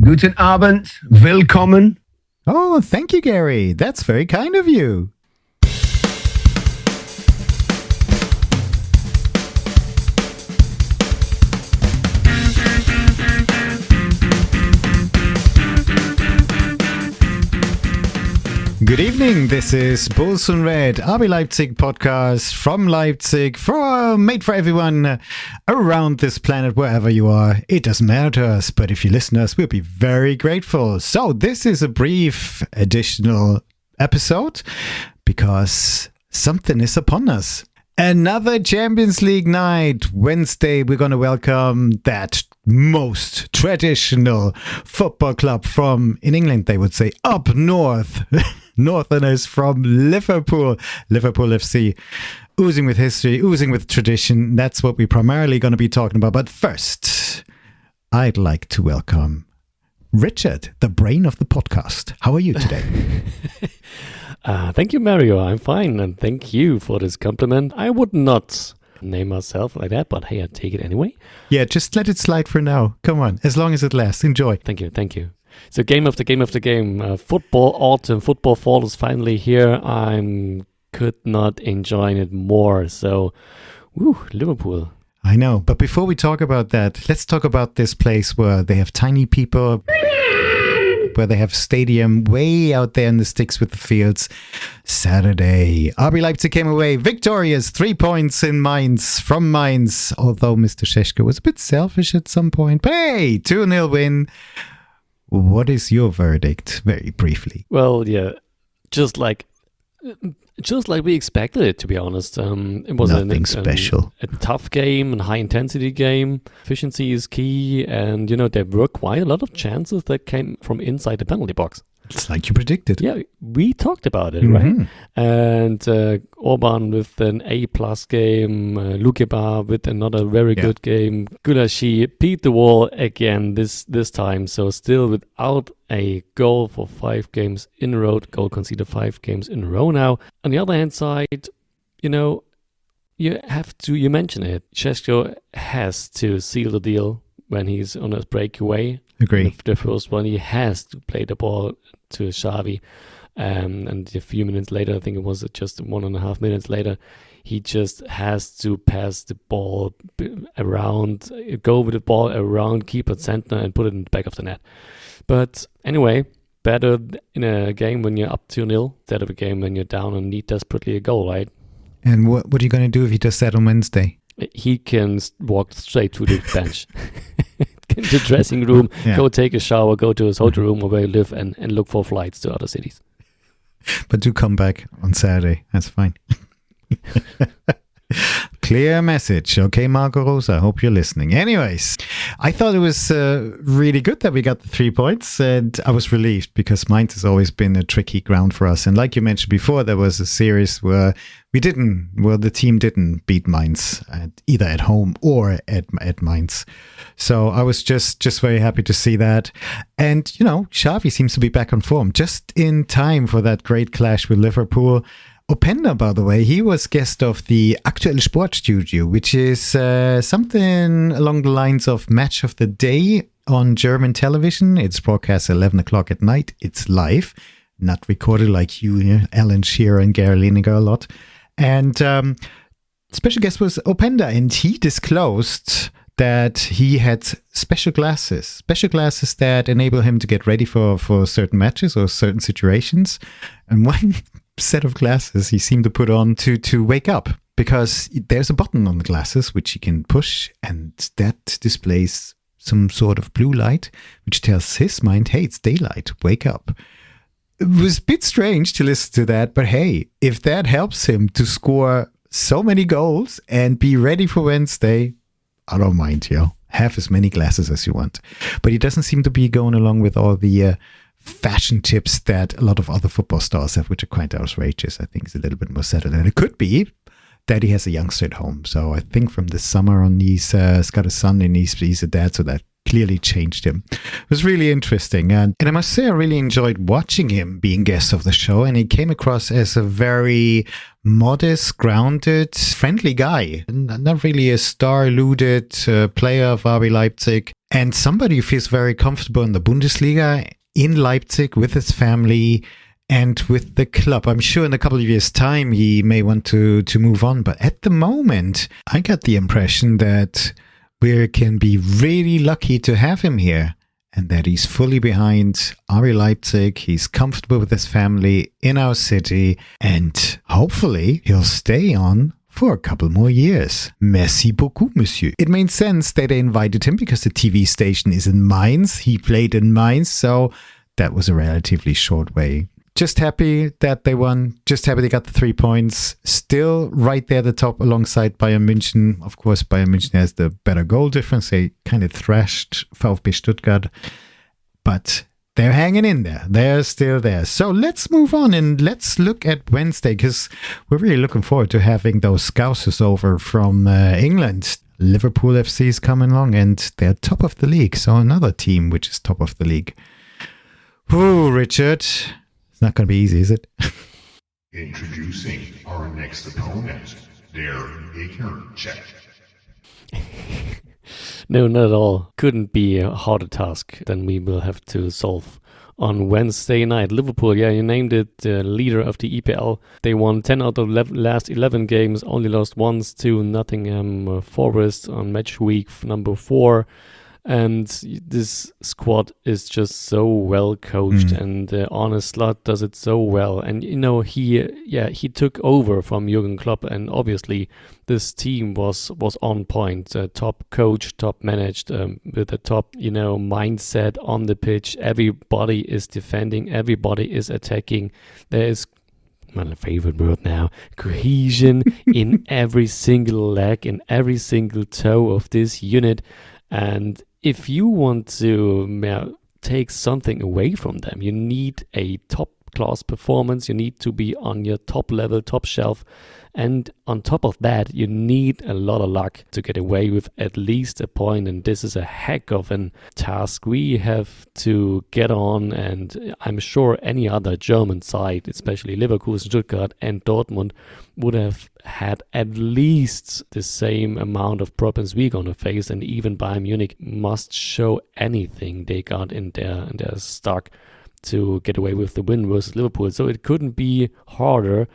Guten Abend, Willkommen. Oh, thank you, Gary. That's very kind of you. Good evening, this is Bulls on Red, RB Leipzig podcast from Leipzig, made for everyone around this planet, wherever you are. It doesn't matter to us, but if you listen to us, we'll be very grateful. So this is a brief additional episode because something is upon us. Another Champions League night. Wednesday, we're going to welcome that most traditional football club from, in England, they would say, up north. Northerners from Liverpool FC, oozing with history, oozing with tradition. That's what we're primarily going to be talking about. But first, I'd like to welcome Richard, the brain of the podcast. How are you today? Thank you, Mario. I'm fine, and thank you for this compliment. I would not name myself like that, but hey, I take it anyway. Yeah, just let it slide for now. Come on, as long as it lasts. Enjoy. Thank you. So game after game. Football autumn, football fall is finally here. I could not enjoy it more. So, Liverpool. I know, but before we talk about that, let's talk about this place where they have tiny people, where they have stadium way out there in the sticks with the fields. Saturday, RB Leipzig came away victorious, 3 points in Mainz, from Mainz, although Mr. Šeško was a bit selfish at some point. But hey, 2-0 win. What is your verdict, very briefly? Well, yeah, just like we expected it, to be honest. It was nothing special. A tough game, a high-intensity game. Efficiency is key, and, there were quite a lot of chances that came from inside the penalty box. It's like you predicted. Yeah, we talked about it, right? And Orban with an A-plus game, Lukeba with another very good game. Gulashi beat the wall again this time, so still without a goal for 5 games in a row. Goal conceded 5 games in a row now. On the other hand side, you mention it. Šeško has to seal the deal when he's on a breakaway. Agree. The first one, he has to play the ball to Xavi. And a few minutes later, I think it was just 1.5 minutes later, he just has to pass the ball around, go with the ball around keeper center and put it in the back of the net. But anyway, better in a game when you're up 2-0 instead of a game when you're down and need desperately a goal, right? And what are you going to do if he does that on Wednesday? He can walk straight to the bench. The dressing room, go take a shower, go to his hotel room where he live and look for flights to other cities. But do come back on Saturday. That's fine. Clear message. Okay, Marco Rosa, I hope you're listening. Anyways, I thought it was really good that we got the 3 points, and I was relieved because Mainz has always been a tricky ground for us. And like you mentioned before, there was a series where the team didn't beat Mainz either at home or at Mainz. So I was just very happy to see that. And, Xavi seems to be back on form just in time for that great clash with Liverpool. Openda, by the way, he was guest of the Aktuelle Sportstudio, which is something along the lines of Match of the Day on German television. It's broadcast at 11 o'clock at night. It's live, not recorded like you, Alan Shearer and Gary Lineker a lot. And special guest was Openda, and he disclosed that he had special glasses that enable him to get ready for certain matches or certain situations. And one set of glasses he seemed to put on to wake up, because there's a button on the glasses which he can push, and that displays some sort of blue light which tells his mind, hey, it's daylight, wake up. It was a bit strange to listen to that, but hey, if that helps him to score so many goals and be ready for Wednesday, I don't mind, have as many glasses as you want. But he doesn't seem to be going along with all the fashion tips that a lot of other football stars have, which are quite outrageous. I think it's a little bit more settled. And it could be that he has a youngster at home. So I think from the summer on, he's got a son and he's a dad. So that clearly changed him. It was really interesting. And I must say, I really enjoyed watching him being guest of the show. And he came across as a very modest, grounded, friendly guy. Not really a star-eluded player of RB Leipzig. And somebody who feels very comfortable in the Bundesliga, in Leipzig, with his family and with the club. I'm sure in a couple of years' time, he may want to move on. But at the moment, I got the impression that we can be really lucky to have him here, and that he's fully behind RB Leipzig. He's comfortable with his family in our city, and hopefully he'll stay on for a couple more years. Merci beaucoup, monsieur. It made sense that they invited him because the TV station is in Mainz. He played in Mainz, so that was a relatively short way. Just happy that they won. Just happy they got the 3 points. Still right there at the top alongside Bayern München. Of course, Bayern München has the better goal difference. They kind of thrashed VfB Stuttgart. But they're hanging in there. They're still there. So let's move on and let's look at Wednesday, because we're really looking forward to having those Scousers over from England. Liverpool FC is coming along and they're top of the league. So another team which is top of the league. Ooh, Richard. It's not going to be easy, is it? Introducing our next opponent, their Gegnercheck. No, not at all. Couldn't be a harder task than we will have to solve on Wednesday night. Liverpool, yeah, you named it, leader of the EPL. They won 10 out of last 11 games, only lost once to Nottingham Forest on match week number 4. And this squad is just so well coached, and Arne Slot does it so well. And you know, he took over from Jurgen Klopp, and obviously this team was on point. Top coach, top managed, with a top mindset on the pitch. Everybody is defending, everybody is attacking. There is my favorite word now, cohesion in every single leg, in every single toe of this unit. And if you want to take something away from them, you need a top-class performance. You need to be on your top level, top shelf. And on top of that, you need a lot of luck to get away with at least a point. And this is a heck of a task we have to get on. And I'm sure any other German side, especially Leverkusen, Stuttgart and Dortmund, would have had at least the same amount of problems we're going to face. And even Bayern Munich must show anything they got in their stock to get away with the win versus Liverpool. So it couldn't be harder.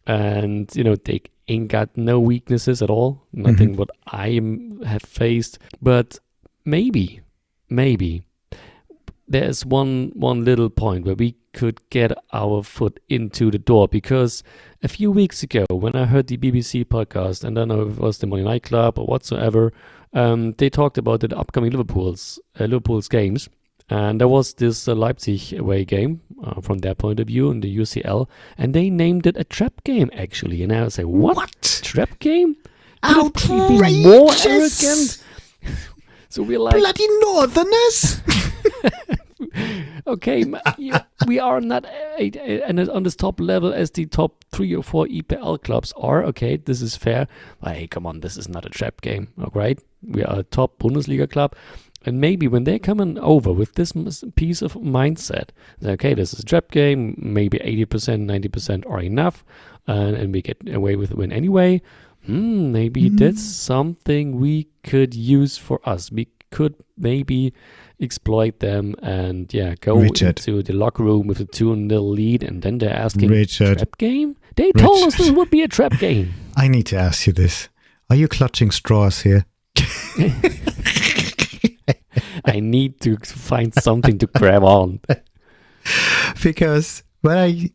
And, they ain't got no weaknesses at all. Nothing what I have faced. But maybe there's one little point where we could get our foot into the door. Because a few weeks ago, when I heard the BBC podcast, and I don't know if it was the Monday Night Club or whatsoever, they talked about the upcoming Liverpool's games. And there was this Leipzig away game from their point of view in the UCL, and they named it a trap game, actually. And I was like, what? Trap game? Outrageous! Be more arrogant? So we're like, bloody Northerners! okay, we are not on this top level as the top 3 or 4 EPL clubs are. Okay, this is fair. But hey, come on, this is not a trap game, all right? We are a top Bundesliga club. And maybe when they're coming over with this piece of mindset, okay, this is a trap game, maybe 80%, 90% are enough, and we get away with the win anyway, maybe that's something we could use for us. We could maybe exploit them and, go into the locker room with a 2-0 lead, and then they're asking, trap game? They told us this would be a trap game. I need to ask you this. Are you clutching straws here? I need to find something to grab on. Because when I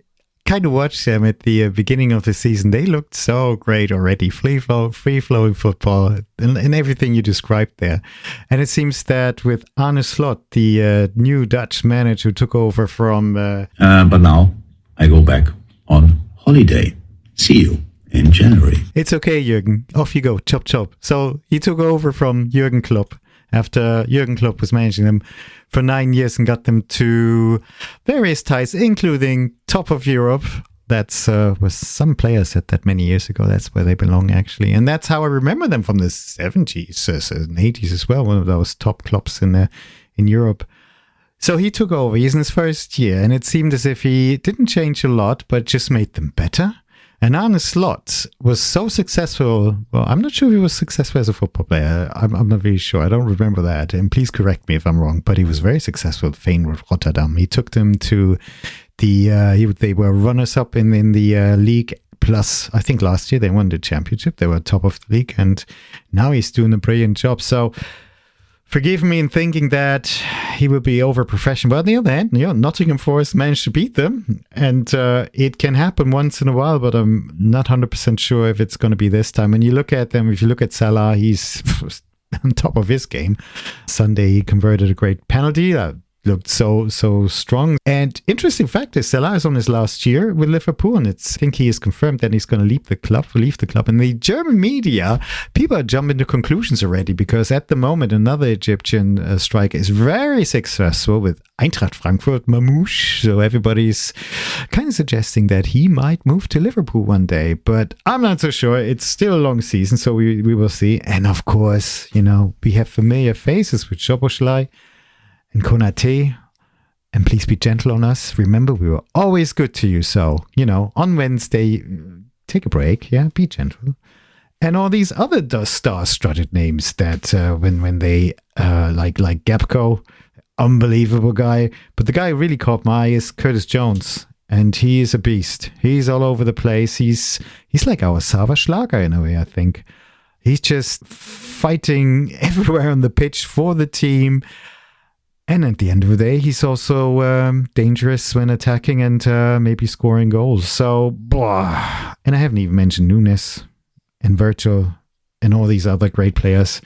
kind of watched them at the beginning of the season, they looked so great already. Free-flowing football and everything you described there. And it seems that with Arne Slot, the new Dutch manager who took over from... but now I go back on holiday. See you in January. It's okay, Jürgen. Off you go. Chop, chop. So he took over from Jürgen Klopp after Jürgen Klopp was managing them for 9 years and got them to various ties, including top of Europe, That's was some player said that many years ago. That's where they belong, actually. And that's how I remember them from the 70s and 80s as well, one of those top clubs in Europe. So he took over. He's in his first year, and it seemed as if he didn't change a lot, but just made them better. And Arne Slot was so successful. Well, I'm not sure if he was successful as a football player. I'm not really sure. I don't remember that. And please correct me if I'm wrong. But he was very successful at Feyenoord Rotterdam. He took them to they were runners-up in the league. Plus, I think last year they won the championship. They were top of the league. And now he's doing a brilliant job. So forgive me in thinking that he will be over-professional. But on the other hand, Nottingham Forest managed to beat them. And it can happen once in a while, but I'm not 100% sure if it's going to be this time. When you look at them, if you look at Salah, he's on top of his game. Sunday, he converted a great penalty. Looked so strong. And interesting fact is, Salah is on his last year with Liverpool, and I think he is confirmed that he's going to leave the club. And the German media, people are jumping to conclusions already, because at the moment, another Egyptian striker is very successful with Eintracht Frankfurt, Mamouche. So everybody's kind of suggesting that he might move to Liverpool one day. But I'm not so sure. It's still a long season, so we will see. And of course, we have familiar faces with Szoboszlai and Konate, and please be gentle on us. Remember, we were always good to you. So, on Wednesday, take a break. Yeah, be gentle. And all these other star-studded names that when they, like Gapco, unbelievable guy. But the guy who really caught my eye is Curtis Jones. And he is a beast. He's all over the place. He's like our Sava Schlager in a way, I think. He's just fighting everywhere on the pitch for the team. And at the end of the day, he's also dangerous when attacking and maybe scoring goals. So, blah. And I haven't even mentioned Nunes and Virgil and all these other great players.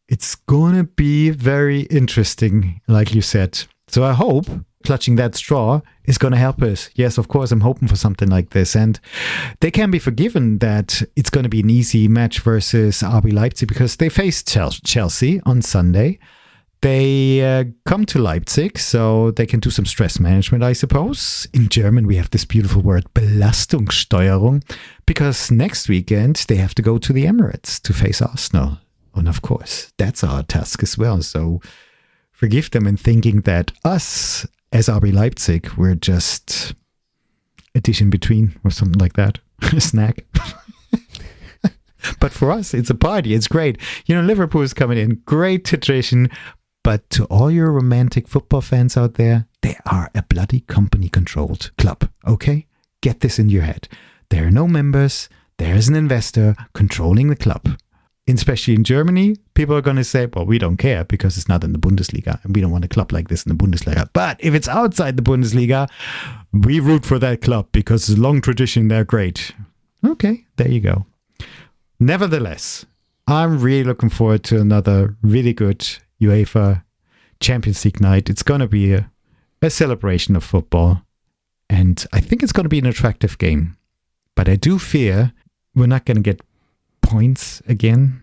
It's going to be very interesting, like you said. So I hope clutching that straw is going to help us. Yes, of course, I'm hoping for something like this. And they can be forgiven that it's going to be an easy match versus RB Leipzig, because they face Chelsea on Sunday. They come to Leipzig, so they can do some stress management, I suppose. In German, we have this beautiful word, Belastungssteuerung, because next weekend they have to go to the Emirates to face Arsenal. And of course, that's our task as well. So forgive them in thinking that us, as RB Leipzig, we're just a dish in between or something like that, a snack. But for us, it's a party. It's great. Liverpool is coming in. Great tradition. But to all your romantic football fans out there, they are a bloody company-controlled club, okay? Get this in your head. There are no members. There is an investor controlling the club. Especially in Germany, people are going to say, well, we don't care because it's not in the Bundesliga, and we don't want a club like this in the Bundesliga. But if it's outside the Bundesliga, we root for that club because it's a long tradition. They're great. Okay, there you go. Nevertheless, I'm really looking forward to another really good UEFA Champions League night. It's going to be a celebration of football, and I think it's going to be an attractive game. But I do fear we're not going to get points again.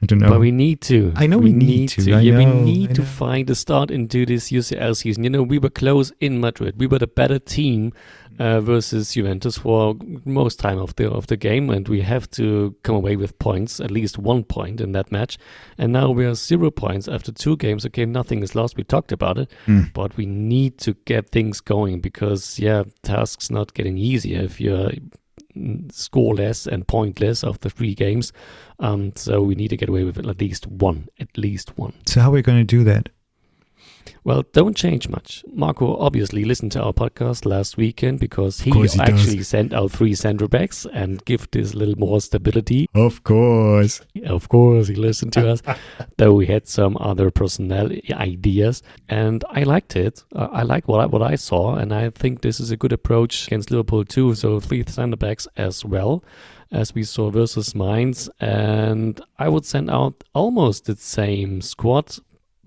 I don't know. But we need to. I know we need to. We need to find a start into this UCL season. We were close in Madrid. We were the better team versus Juventus for most time of the game, and we have to come away with points, at least 1 point in that match. And now we are 0 points after 2 games. Okay, nothing is lost. We talked about it, but we need to get things going because, task's not getting easier if you're scoreless and pointless after 3 games. So we need to get away with at least one. So how are we going to do that? Well, don't change much. Marco obviously listened to our podcast last weekend because he actually sent out 3 center backs and give this a little more stability. Of course, he listened to us, though we had some other personnel ideas, and I liked it. I like what I saw, and I think this is a good approach against Liverpool too. So 3 center backs as well as we saw versus Mainz, and I would send out almost the same squad.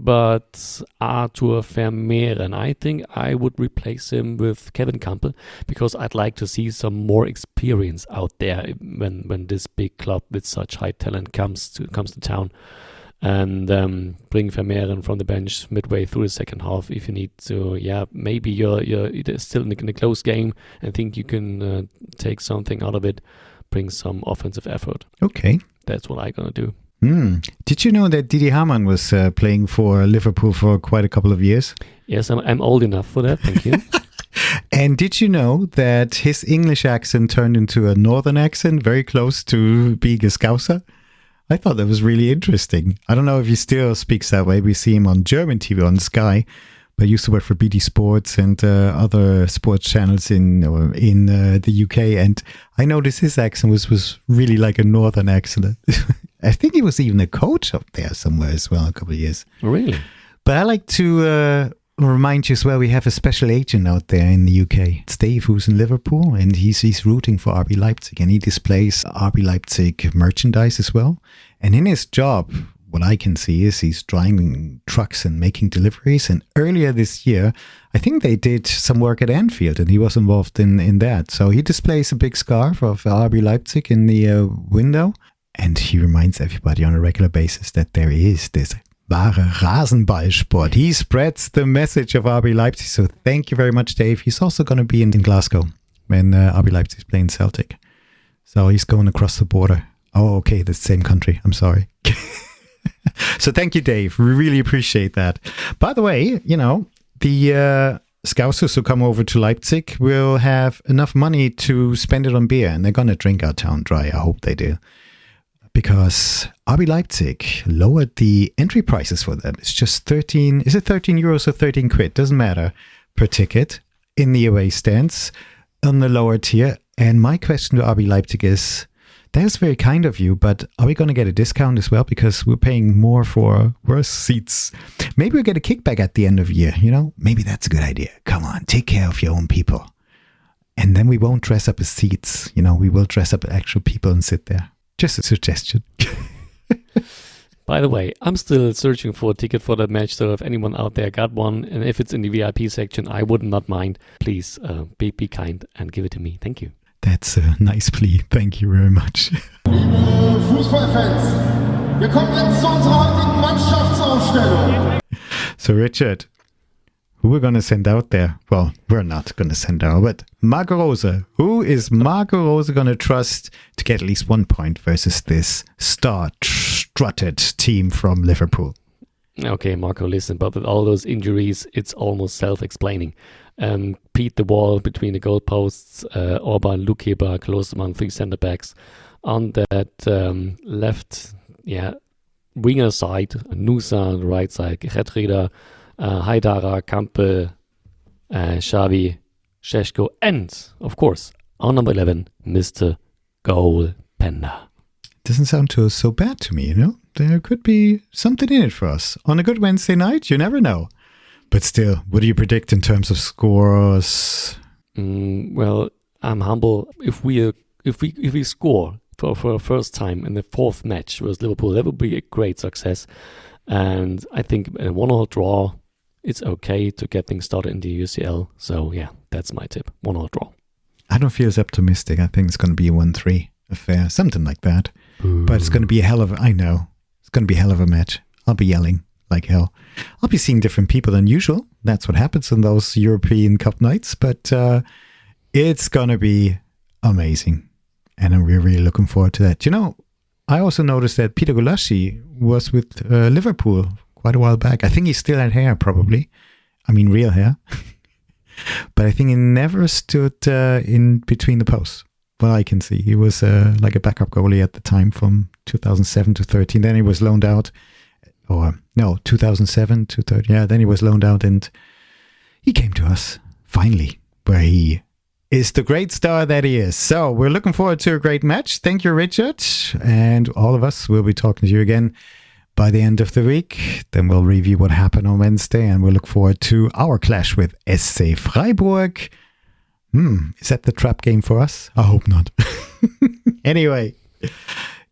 But Arthur Vermeeren, I think I would replace him with Kevin Campbell because I'd like to see some more experience out there when this big club with such high talent comes to town. and bring Vermeeren from the bench midway through the second half if you need to. Yeah, maybe you're still in a close game and think you can take something out of it, bring some offensive effort. Okay. That's what I'm going to do. Did you know that Didi Hamann was playing for Liverpool for quite a couple of years? Yes, I'm old enough for that. Thank you. And did you know that his English accent turned into a northern accent, very close to being a Scouser? I thought that was really interesting. I don't know if he still speaks that way. We see him on German TV on Sky, but he used to work for BT Sports and other sports channels in the UK. And I noticed his accent was really like a northern accent. I think he was even a coach up there somewhere as well a couple of years. Really? But I like to remind you as well, we have a special agent out there in the UK. It's Dave, who's in Liverpool, and he's rooting for RB Leipzig, and he displays RB Leipzig merchandise as well. And in his job, what I can see is he's driving trucks and making deliveries. And earlier this year, I think they did some work at Anfield, and he was involved in that. So he displays a big scarf of RB Leipzig in the window. And he reminds everybody on a regular basis that there is this wahre Rasenballsport. He spreads the message of RB Leipzig. So thank you very much, Dave. He's also going to be in Glasgow when RB Leipzig is playing Celtic. So he's going across the border. Oh, okay, the same country. I'm sorry. So thank you, Dave. We really appreciate that. By the way, you know, the Scousers who come over to Leipzig will have enough money to spend it on beer, and they're going to drink our town dry. I hope they do. Because RB Leipzig lowered the entry prices for them. It's just 13, is it 13 euros or 13 quid? Doesn't matter, per ticket in the away stands on the lower tier. And my question to RB Leipzig is, that's very kind of you, but are we going to get a discount as well? Because we're paying more for worse seats. Maybe we'll get a kickback at the end of the year, you know? Maybe that's a good idea. Come on, take care of your own people. And then we won't dress up as seats, you know? We will dress up as actual people and sit there. Just a suggestion. By the way, I'm still searching for a ticket for that match, so if anyone out there got one, and if it's in the VIP section, I would not mind. Please be kind and give it to me. Thank you. That's a nice plea. Thank you very much. Liebe Fußballfans, wir kommen jetzt zu unserer heutigen Mannschaftsaufstellung. So Richard, who we're going to send out there? Well, we're not going to send out, but Marco Rose. Who is Marco Rose going to trust to get at least 1 point versus this star-strutted team from Liverpool? Okay, Marco, listen, but with all those injuries, it's almost self-explaining. Pete the wall between the goalposts, Orban, Lukeba, close among three centre-backs. On that left, winger side, Nusa on the right side, Getrida, Haidara, Campbell, Xavi, Šeško, and, of course, our number 11, Mr. Openda. Doesn't sound so bad to me, you know? There could be something in it for us. On a good Wednesday night, you never know. But still, what do you predict in terms of scores? Well, I'm humble. If we score for a first time in the fourth match versus Liverpool, that would be a great success. And I think a 1-1 draw, it's okay to get things started in the UCL. So yeah, that's my tip. 1-1 draw. I don't feel as optimistic. I think it's going to be a 1-3 affair, something like that. Ooh. But it's going to be I know. It's going to be a hell of a match. I'll be yelling like hell. I'll be seeing different people than usual. That's what happens on those European Cup nights. But it's going to be amazing. And I'm really, really looking forward to that. You know, I also noticed that Peter Gulaschi was with Liverpool quite a while back. I think he still had hair, probably. I mean, real hair. But I think he never stood in between the posts. Well, I can see. He was like a backup goalie at the time from 2007 to 13. Then he was loaned out. 2007 to 13. Yeah, then he was loaned out and he came to us, finally, where he is the great star that he is. So we're looking forward to a great match. Thank you, Richard. And all of us will be talking to you again by the end of the week. Then we'll review what happened on Wednesday and we'll look forward to our clash with SC Freiburg. Is that the trap game for us? I hope not. Anyway,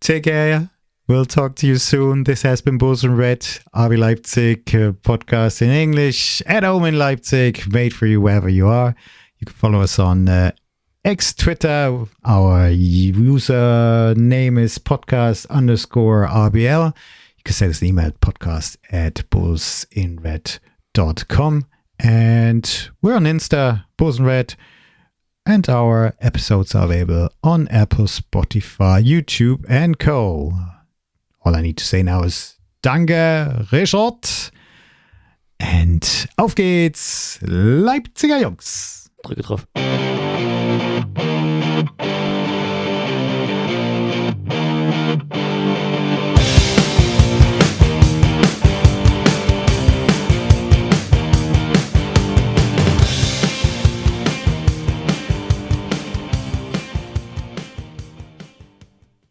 take care. We'll talk to you soon. This has been Bulls and Red, RB Leipzig podcast in English, at home in Leipzig, made for you wherever you are. You can follow us on X, Twitter. Our user name is podcast_RBL. You can send us an email at podcast@bullsinred.com. And we're on Insta, Bulls in Red. And our episodes are available on Apple, Spotify, YouTube, and Co. All I need to say now is Danke, Richard. Und auf geht's, Leipziger Jungs. Drücke drauf.